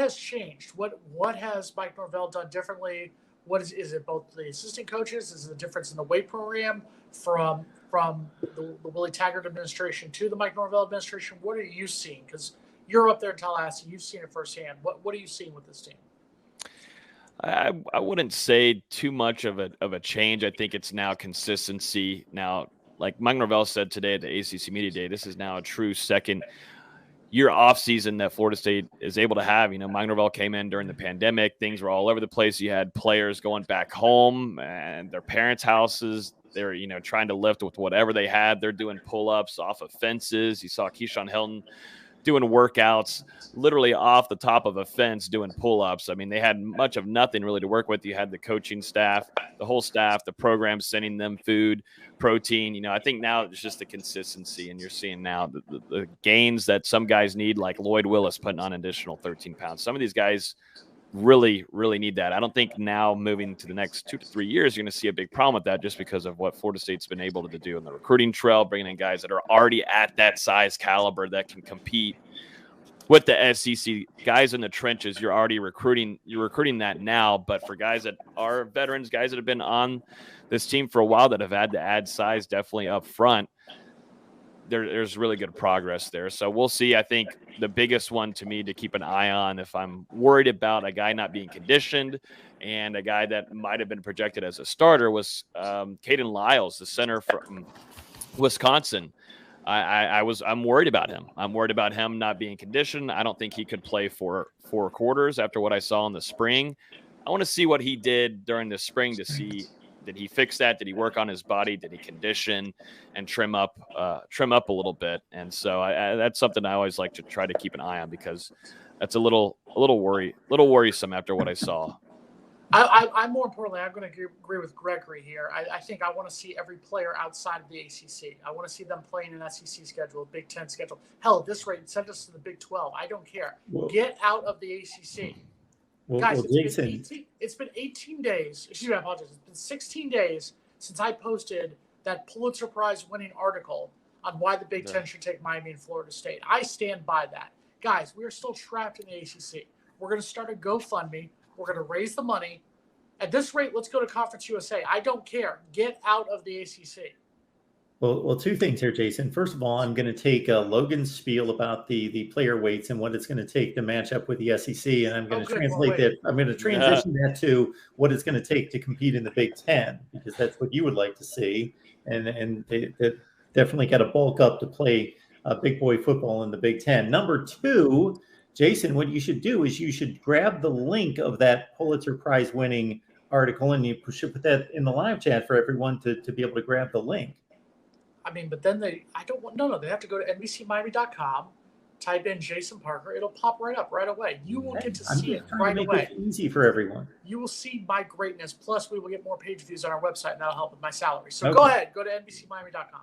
has changed? What has Mike Norvell done differently? What is it both the assistant coaches? Is it the difference in the weight program from the Willie Taggart administration to the Mike Norvell administration? What are you seeing? Because you're up there in Tallahassee, you've seen it firsthand. What are you seeing with this team? I wouldn't say too much of a change. I think it's now consistency. Now, like Mike Norvell said today at the ACC Media Day, this is now a true second year off season that Florida State is able to have. Mike Norvell came in during the pandemic. Things were all over the place. You had players going back home and their parents' houses. They're, trying to lift with whatever they had. They're doing pull-ups off of fences. You saw Keyshawn Hilton doing workouts literally off the top of a fence doing pull-ups. I mean, they had much of nothing really to work with. You had the coaching staff, the whole staff, the program sending them food, protein. I think now it's just the consistency, and you're seeing now the gains that some guys need, like Lloyd Willis putting on an additional 13 pounds. Some of these guys really, really need that. I don't think now moving to the next 2 to 3 years, you're going to see a big problem with that just because of what Florida State's been able to do in the recruiting trail, bringing in guys that are already at that size caliber that can compete with the SEC. Guys in the trenches, you're already recruiting. You're recruiting that now, but for guys that are veterans, guys that have been on this team for a while that have had to add size definitely up front, there's really good progress there. So we'll see. I think the biggest one to me to keep an eye on, if I'm worried about a guy not being conditioned and a guy that might have been projected as a starter, was Caden Lyles, the center from Wisconsin. I'm worried about him. I'm worried about him not being conditioned. I don't think he could play for 4 quarters after what I saw in the spring. I want to see what he did during the spring to see, did he fix that? Did he work on his body? Did he condition and trim up a little bit? And so that's something I always like to try to keep an eye on, because that's a little worrisome after what I saw. I'm more importantly, I'm going to agree with Gregory here. I think I want to see every player outside of the ACC. I want to see them playing an SEC schedule, a Big Ten schedule. Hell, at this rate, send us to the Big 12. I don't care. Get out of the ACC. Guys, it's been 18 days. Excuse me, I apologize. It's been 16 days since I posted that Pulitzer Prize winning article on why the Big Ten should take Miami and Florida State. I stand by that. Guys, we are still trapped in the ACC. We're going to start a GoFundMe. We're going to raise the money. At this rate, let's go to Conference USA. I don't care. Get out of the ACC. Well, 2 things here, Jason. First of all, I'm going to take Logan's spiel about the player weights and what it's going to take to match up with the SEC, and I'm going to translate that. I'm going to transition that to what it's going to take to compete in the Big Ten, because that's what you would like to see, and they definitely got to bulk up to play big boy football in the Big Ten. Number 2, Jason, what you should do is you should grab the link of that Pulitzer Prize winning article, and you should put that in the live chat for everyone to be able to grab the link. I mean, but then they have to go to NBCMiami.com, type in Jason Parker. It'll pop right up right away. You will get to see it right away. It easy for everyone. You will see my greatness. Plus, we will get more page views on our website, and that'll help with my salary. So Go ahead. Go to NBCMiami.com.